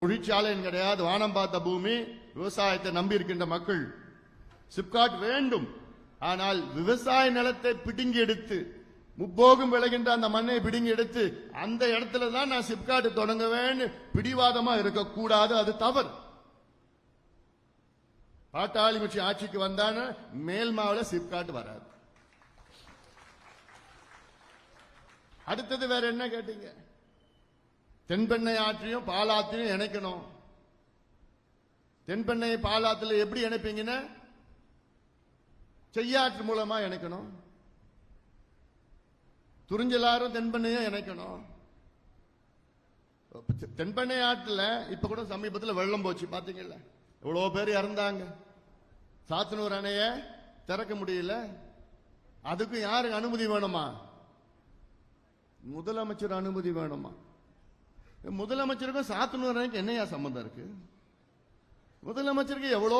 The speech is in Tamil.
தொழிற்சாலையும் கிடையாது, வானம் பார்த்த பூமி, விவசாயத்தை நம்பி இருக்கின்ற மக்கள். சிப்காட் வேண்டும், ஆனால் விவசாய நிலத்தை பிடுங்கி எடுத்து முப்போகம் விளைகின்ற அந்த மண்ணை பிடுங்கி எடுத்து அந்த இடத்துல தான் நான் சிப்காட் தொடங்குவேன் பிடிவாதமா இருக்கக்கூடாது. அது தவறு. பாட்டாளி கட்சி ஆட்சிக்கு வந்தான மேல்மாவில் சிப்காட் வராது. அடுத்தது வேற என்ன கேட்டீங்க? தென்பெண்ணை ஆற்றையும் பாலாத்தையும் இணைக்கணும். தென்பெண்ணை பாலாத்துல எப்படி இணைப்பீங்கன்னா செய்யாற்று மூலமா இணைக்கணும். துறிஞ்சலாரும் தென்பெண்ணையும் இணைக்கணும். தென்பெண்ணை ஆற்றுல இப்ப கூட சமீபத்தில் வெள்ளம் போச்சு, பாத்தீங்கல்ல? எவ்வளவு பேர் இறந்தாங்க. சாத்தனூர் அணைய திறக்க முடியல. அதுக்கு யாருக்கு அனுமதி வேணுமா? முதலமைச்சர் அனுமதி வேணுமா? முதலமைச்சருக்கும் சாத்தனூர் அணைக்கு என்னையா சம்பந்தம் இருக்கு? முதலமைச்சருக்கு எவ்வளோ